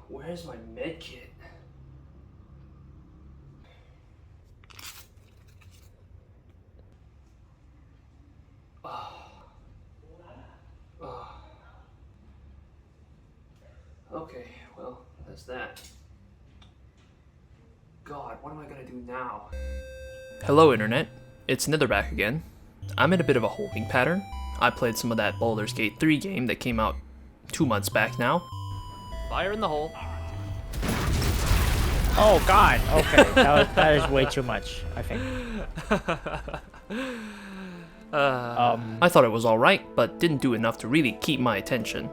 Where's my med kit? Okay, well, that's that. God, what am I gonna do now? Hello, Internet. It's Neatherback again. I'm in a bit of a holding pattern. I played some of that Baldur's Gate 3 game that came out 2 months back now. Fire in the hole. Oh god, okay, that is way too much, I think. I thought it was alright, but didn't do enough to really keep my attention.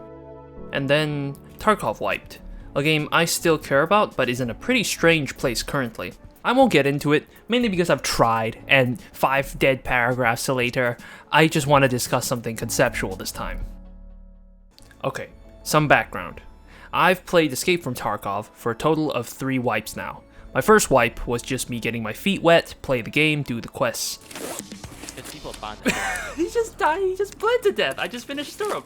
And then Tarkov wiped, a game I still care about, but is in a pretty strange place currently. I won't get into it, mainly because I've tried, and 5 dead paragraphs later, I just want to discuss something conceptual this time. Okay, some background. I've played Escape from Tarkov for a total of 3 wipes now. My first wipe was just me getting my feet wet, play the game, do the quests. He just died, he just bled to death. I just finished Shturman.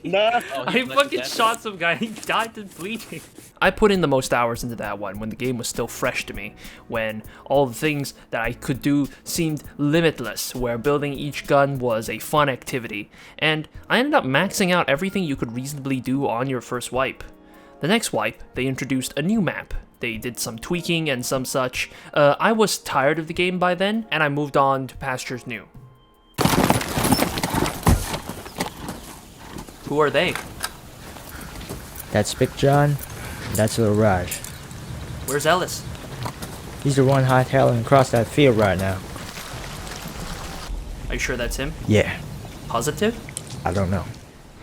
No. I fucking shot some guy, he died to bleeding. I put in the most hours into that one when the game was still fresh to me, when all the things that I could do seemed limitless, where building each gun was a fun activity, and I ended up maxing out everything you could reasonably do on your first wipe. The next wipe, they introduced a new map. They did some tweaking and some such. I was tired of the game by then, and I moved on to pastures new. Who are they? That's Big John, that's Little Raj. Where's Ellis? He's the one hightailing across that field right now. Are you sure that's him? Yeah, Positive? I don't know.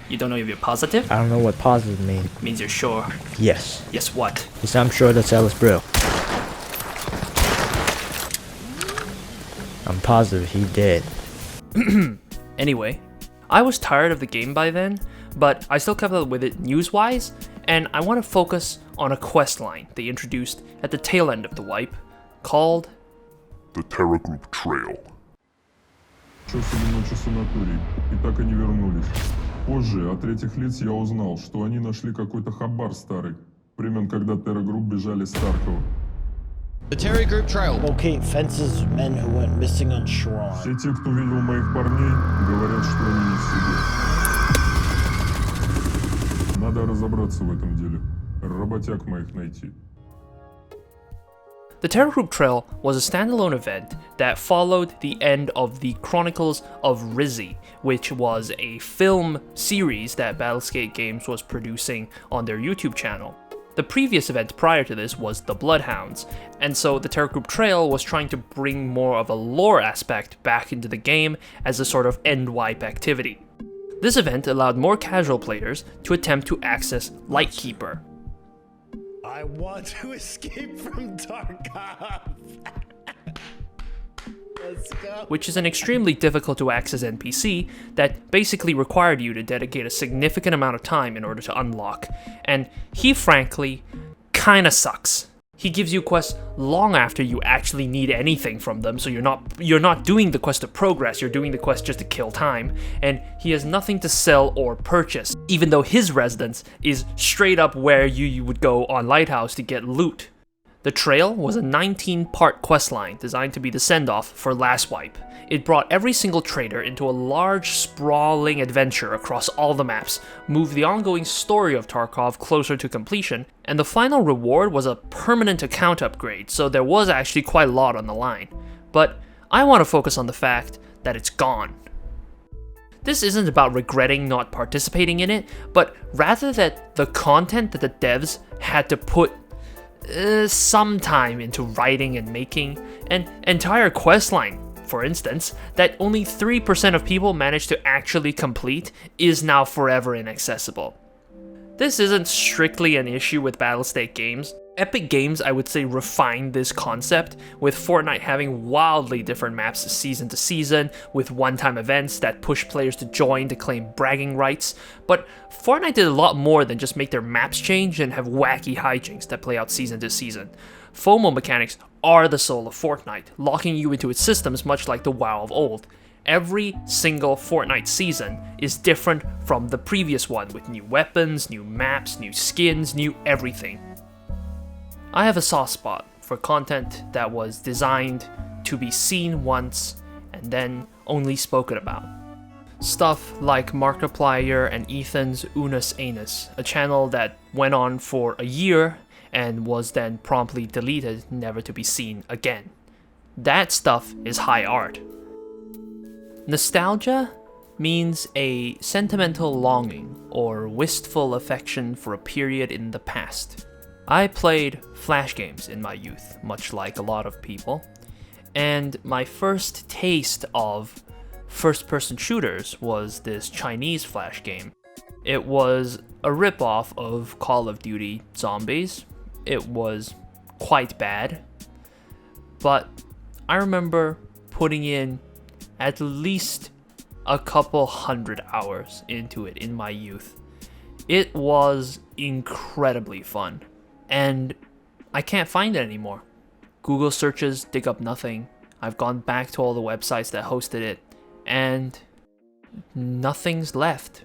You don't know if you're positive? I don't know what positive means. Means you're sure. Yes. Yes, what? Yes, I'm sure that's Ellis Brill. I'm positive he did. Anyway, I was tired of the game by then, but I still kept up with it news-wise, and I want to focus on a quest line they introduced at the tail end of the wipe, called The Terragroup Trail. Часовые ночи санаторий, и так и не вернулись. Позже от третьих лиц я узнал, что они нашли какой-то хабар старый, времен, когда Terragroup бежали с Таркова. The Terragroup Trail. Locate fences of men who went missing on Showdown. Все те, кто видел моих парней, говорят, что они не в себе. Надо разобраться в этом деле. Работяг моих найти. The Terragroup Trail was a standalone event that followed the end of the Chronicles of Rizzy, which was a film series that Battlescape Games was producing on their YouTube channel. The previous event prior to this was the Bloodhounds, and so the Terragroup Trail was trying to bring more of a lore aspect back into the game as a sort of end wipe activity. This event allowed more casual players to attempt to access Lightkeeper. I want to escape from Tarkov. Let's go. Which is an extremely difficult to access NPC that basically required you to dedicate a significant amount of time in order to unlock, and he frankly kinda sucks. He gives you quests long after you actually need anything from them, so you're not doing the quest to progress, you're doing the quest just to kill time, and he has nothing to sell or purchase, even though his residence is straight up where you would go on Lighthouse to get loot. The Trail was a 19-part questline designed to be the send-off for Last Wipe. It brought every single trader into a large, sprawling adventure across all the maps, moved the ongoing story of Tarkov closer to completion, and the final reward was a permanent account upgrade, so there was actually quite a lot on the line. But I want to focus on the fact that it's gone. This isn't about regretting not participating in it, but rather that the content that the devs had to put some time into writing and making, an entire questline, for instance, that only 3% of people managed to actually complete, is now forever inaccessible. This isn't strictly an issue with Battlestate Games. Epic Games, I would say, refined this concept, with Fortnite having wildly different maps season to season, with one-time events that push players to join to claim bragging rights, but Fortnite did a lot more than just make their maps change and have wacky hijinks that play out season to season. FOMO mechanics are the soul of Fortnite, locking you into its systems much like the WoW of old. Every single Fortnite season is different from the previous one, with new weapons, new maps, new skins, new everything. I have a soft spot for content that was designed to be seen once and then only spoken about. Stuff like Markiplier and Ethan's Unus Anus, a channel that went on for a year and was then promptly deleted, never to be seen again. That stuff is high art. Nostalgia means a sentimental longing or wistful affection for a period in the past. I played Flash games in my youth, much like a lot of people, and my first taste of first-person shooters was this Chinese Flash game. It was a ripoff of Call of Duty Zombies. It was quite bad, but I remember putting in at least a couple hundred hours into it in my youth. It was incredibly fun, and I can't find it anymore. Google searches dig up nothing. I've gone back to all the websites that hosted it, and nothing's left.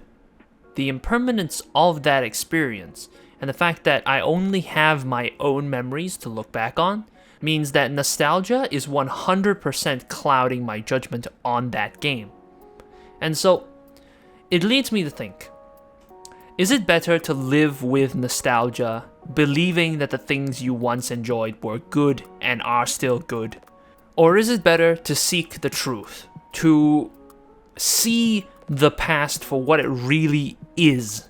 The impermanence of that experience, and the fact that I only have my own memories to look back on, means that nostalgia is 100% clouding my judgment on that game. And so, it leads me to think, is it better to live with nostalgia, believing that the things you once enjoyed were good and are still good? Or is it better to seek the truth, to see the past for what it really is,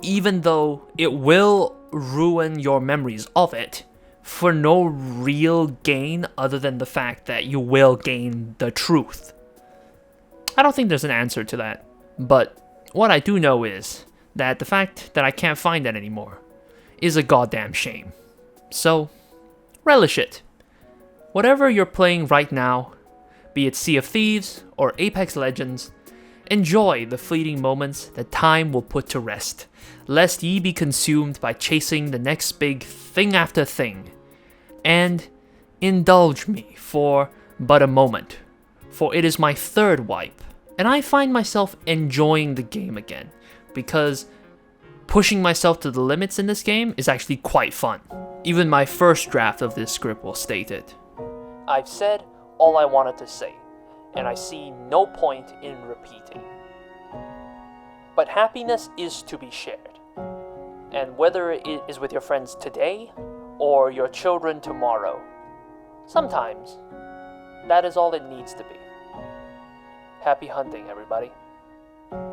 even though it will ruin your memories of it, for no real gain other than the fact that you will gain the truth? I don't think there's an answer to that, but what I do know is that the fact that I can't find that anymore is a goddamn shame. So, relish it. Whatever you're playing right now, be it Sea of Thieves or Apex Legends, enjoy the fleeting moments that time will put to rest, lest ye be consumed by chasing the next big thing after thing. And indulge me for but a moment, for it is my third wipe, and I find myself enjoying the game again, because pushing myself to the limits in this game is actually quite fun. Even my first draft of this script will state it. I've said all I wanted to say, and I see no point in repeating. But happiness is to be shared, and whether it is with your friends today or your children tomorrow, sometimes that is all it needs to be. Happy hunting, everybody.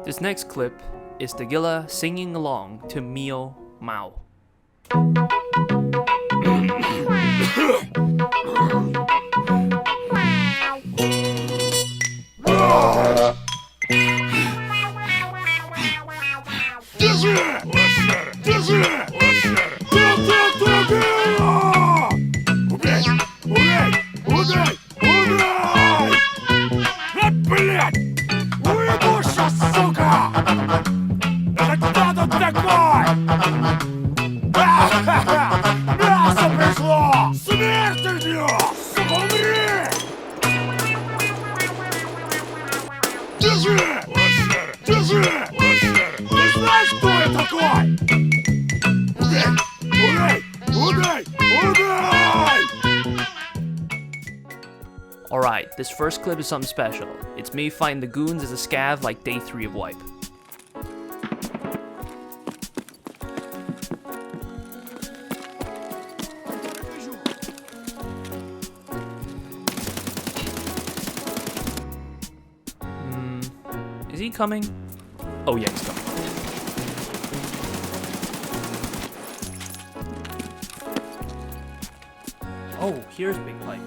This next clip is Tagilla singing along to Mio Mao. Alright, this first clip is something special. It's me fighting the goons as a scav like day 3 of wipe. Is he coming? Oh yeah, he's coming. Oh, here's Big Pipe.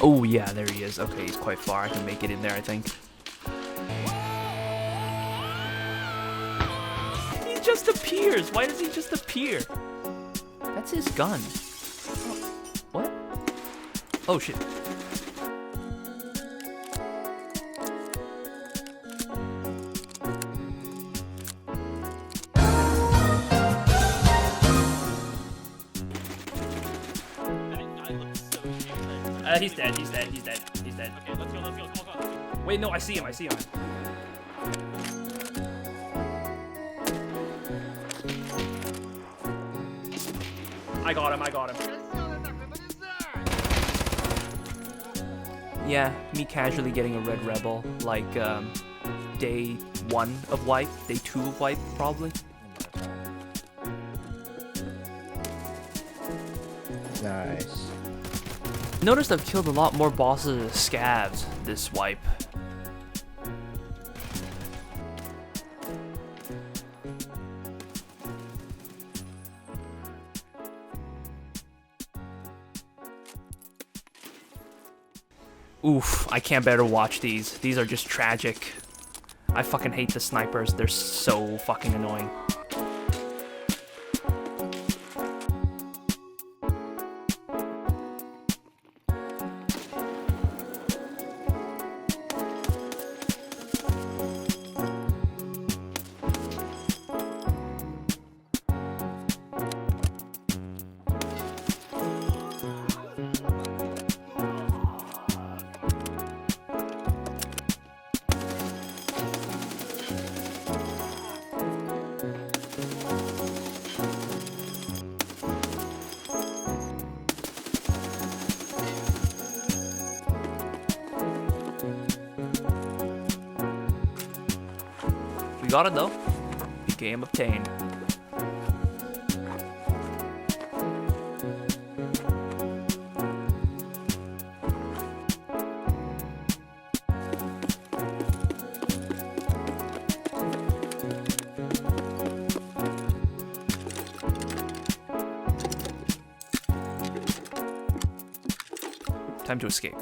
Oh yeah, there he is. Okay, he's quite far. I can make it in there, I think. He just appears. Why does he just appear? That's his gun. Oh, what? Oh shit. He's dead. He's dead. He's dead. He's dead. Okay, let's go. Come on. Wait, no, I see him. I see him. I got him. I got him. Yeah, me casually getting a red rebel, like day 1 of wipe, day 2 of wipe, probably. Nice. Noticed I've killed a lot more bosses as scavs this wipe. Oof, I can't bear to watch these. These are just tragic. I fucking hate the snipers. They're so fucking annoying. We got it though. The game obtained. Time to escape.